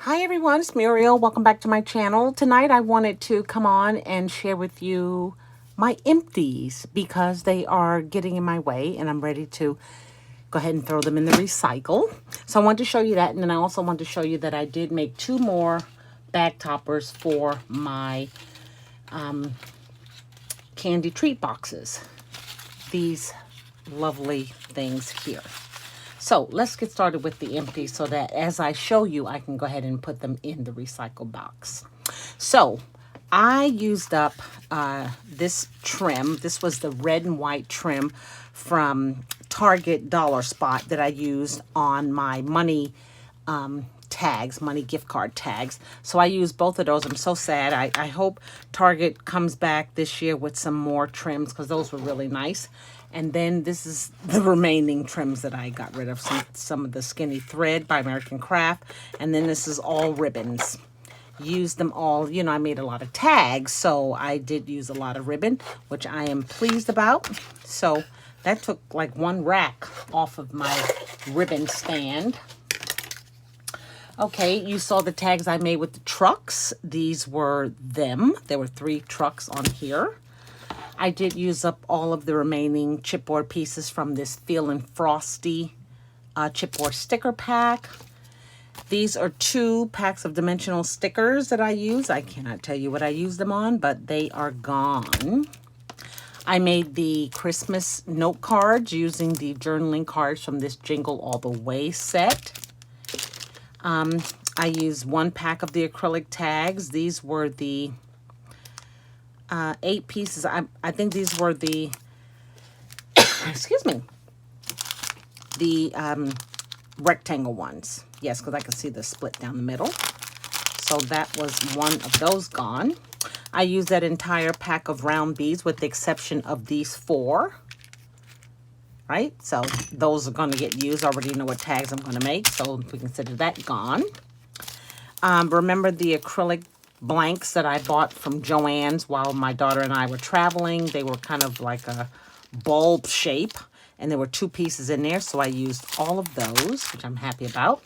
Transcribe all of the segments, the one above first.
Hi everyone, it's Muriel. Welcome back to my channel. Tonight I wanted to come on and share with you my empties because they are getting in my way and I'm ready to go ahead and throw them in the recycle. So I wanted to show you that, and then I also wanted to show you that I did make 2 more bag toppers for my candy treat boxes. These lovely things here. So let's get started with the empty so that as I show you, I can go ahead and put them in the recycle box. So I used up this trim. This was the red and white trim from Target Dollar Spot that I used on my money tags, money gift card tags. So I used both of those. I'm so sad. I hope Target comes back this year with some more trims because those were really nice. And then this is the remaining trims that I got rid of. Some of the skinny thread by American Craft. And then this is all ribbons. Used them all. You know, I made a lot of tags, so I did use a lot of ribbon, which I am pleased about. So that took like 1 rack off of my ribbon stand. Okay, you saw the tags I made with the trucks. These were them. There were 3 trucks on here. I did use up all of the remaining chipboard pieces from this Feelin' Frosty chipboard sticker pack. These are 2 packs of dimensional stickers that I use. I cannot tell you what I used them on, but they are gone. I made the Christmas note cards using the journaling cards from this Jingle All the Way set. I used 1 pack of the acrylic tags. These were the 8 pieces. I think these were the, excuse me, the rectangle ones. Yes, because I can see the split down the middle. So that was 1 of those gone. I used that entire pack of round beads with the exception of these 4. Right? So those are going to get used. I already know what tags I'm going to make. So we consider that gone. Remember the acrylic blanks that I bought from Joann's while my daughter and I were traveling? They were kind of like a bulb shape. And there were 2 pieces in there. So I used all of those, which I'm happy about.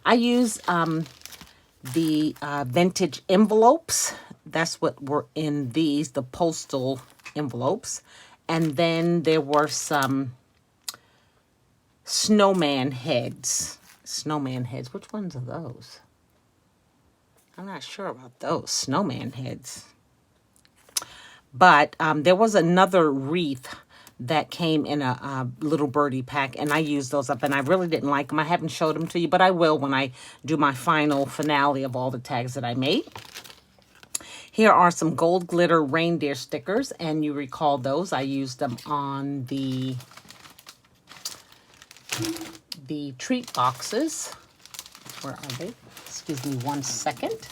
I used the vintage envelopes. That's what were in these, the postal envelopes. And then there were some snowman heads. Snowman heads. Which ones are those? I'm not sure about those snowman heads. But there was another wreath that came in a little birdie pack, and I used those up, and I really didn't like them. I haven't showed them to you, but I will when I do my final finale of all the tags that I made. Here are some gold glitter reindeer stickers, and you recall those. I used them on the treat boxes. Where are they? Excuse me 1 second.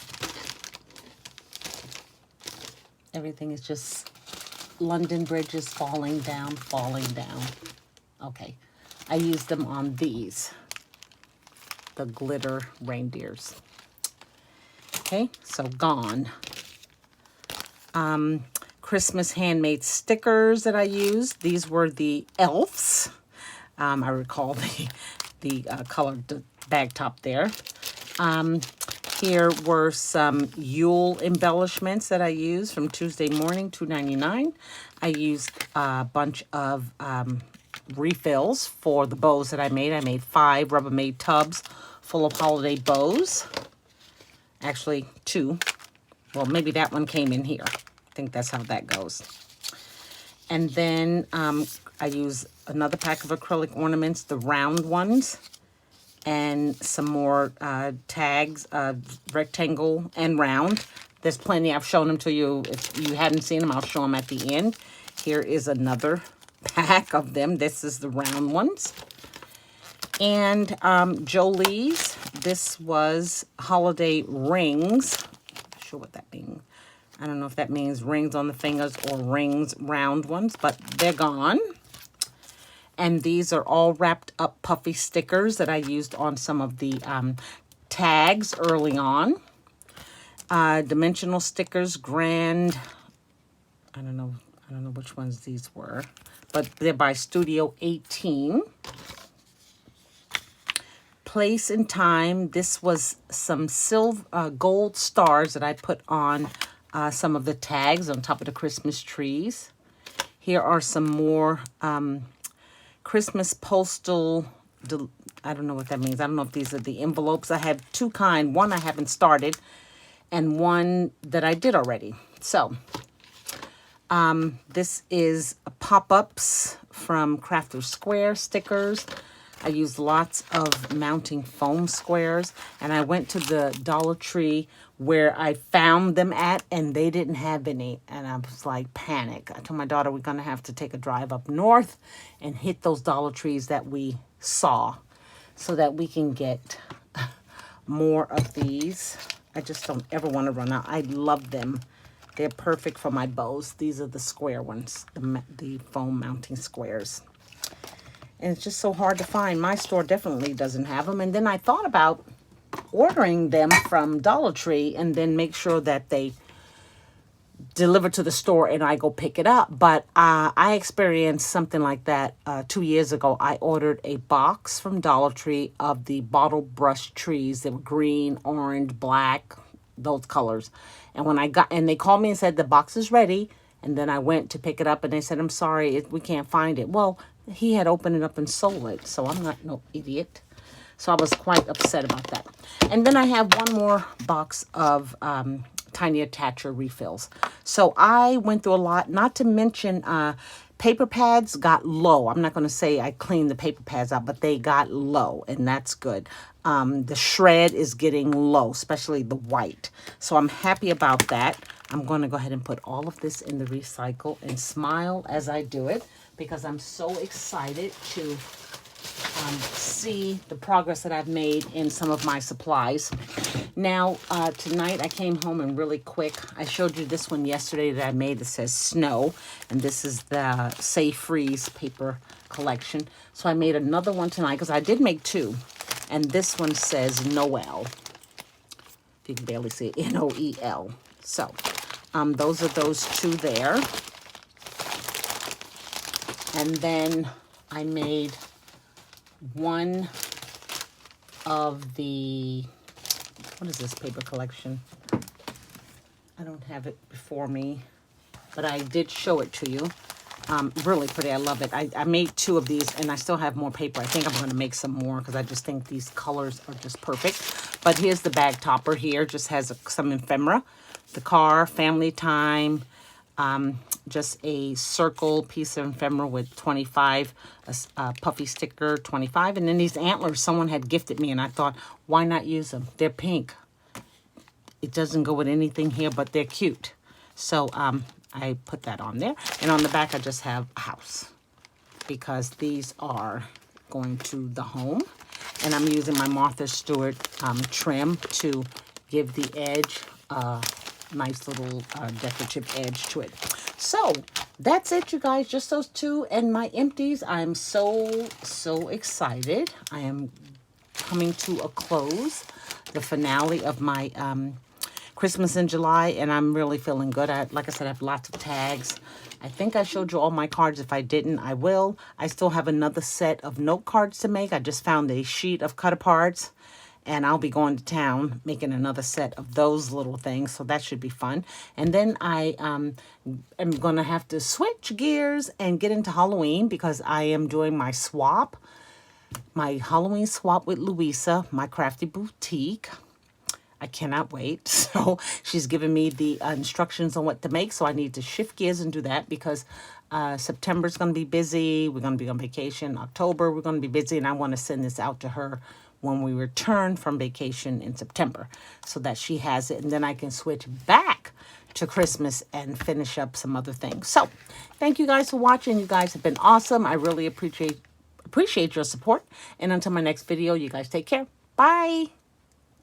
Everything is just London bridges falling down, falling down. Okay. I used them on these, the glitter reindeers. Okay, so gone. Christmas handmade stickers that I used. These were the elves. I recall the colored bag top there. Here were some Yule embellishments that I used from Tuesday Morning, $2.99. I used a bunch of refills for the bows that I made. I made 5 Rubbermaid tubs full of holiday bows. Actually, 2. Well, maybe that one came in here. I think that's how that goes. And then I use another pack of acrylic ornaments, the round ones, and some more tags, rectangle and round. There's plenty. I've shown them to you. If you hadn't seen them, I'll show them at the end. Here is another pack of them. This is the round ones. And Jolie's, this was holiday rings. Not sure what that means. I don't know if that means rings on the fingers or rings, round ones, but they're gone. And these are all wrapped up puffy stickers that I used on some of the tags early on. Dimensional stickers, grand. I don't know which ones these were, but they're by Studio 18. place and time. This was some gold stars that I put on some of the tags on top of the Christmas trees. Here are some more Christmas postal, I don't know what that means. I don't know if these are the envelopes. I have two kind. One I haven't started and one that I did already. So this is pop-ups from Crafter Square stickers. I used lots of mounting foam squares, and I went to the Dollar Tree where I found them at, and they didn't have any, and I was like, panic. I told my daughter we're going to have to take a drive up north and hit those Dollar Trees that we saw so that we can get more of these. I just don't ever want to run out. I love them. They're perfect for my bows. These are the square ones, the foam mounting squares. And it's just so hard to find. My store definitely doesn't have them. And then I thought about ordering them from Dollar Tree and then make sure that they deliver to the store and I go pick it up. But I experienced something like that 2 years ago. I ordered a box from Dollar Tree of the bottle brush trees. They were green, orange, black, those colors. And when they called me and said the box is ready. And then I went to pick it up and they said, I'm sorry, we can't find it. Well, he had opened it up and sold it. So I'm not no idiot. So I was quite upset about that. And then I have one more box of tiny attacher refills. So I went through a lot, not to mention paper pads got low. I'm not going to say I cleaned the paper pads out, but they got low, and that's good. The shred is getting low, especially the white. So I'm happy about that. I'm going to go ahead and put all of this in the recycle and smile as I do it because I'm so excited to see the progress that I've made in some of my supplies. Now, tonight I came home and really quick, I showed you this one yesterday that I made that says snow, and this is the Safe Freeze paper collection. So I made another one tonight because I did make two, and this one says Noel. If you can barely see it, N-O-E-L. So those are those two there. And then I made one of the, what is this paper collection? I don't have it before me, but I did show it to you. Really pretty. I love it. I made two of these and I still have more paper. I think I'm going to make some more because I just think these colors are just perfect. But here's the bag topper here. Just has some ephemera. The car, family time, just a circle piece of ephemera with 25, a puffy sticker, 25. And then these antlers someone had gifted me and I thought, why not use them? They're pink. It doesn't go with anything here, but they're cute. So I put that on there. And on the back, I just have a house because these are going to the home. And I'm using my Martha Stewart trim to give the edge nice little decorative edge to it. So that's it, you guys. Just those two and my empties. I'm so excited. I am coming to a close, the finale of my Christmas in July, and I'm really feeling good. Like I said, I have lots of tags. I think I showed you all my cards. If I didn't, I will. I still have another set of note cards to make. I just found a sheet of cut-aparts, and I'll be going to town making another set of those little things, so that should be fun. And then I am going to have to switch gears and get into Halloween because I am doing my swap, my Halloween swap with Louisa, my crafty boutique. I cannot wait. So she's given me the instructions on what to make, so I need to shift gears and do that because September's going to be busy. We're going to be on vacation. October, we're going to be busy, and I want to send this out to her when we return from vacation in September so that she has it, and then I can switch back to Christmas and finish up some other things. So thank you guys for watching. You guys have been awesome. I really appreciate your support, and until my next video, you guys take care. Bye.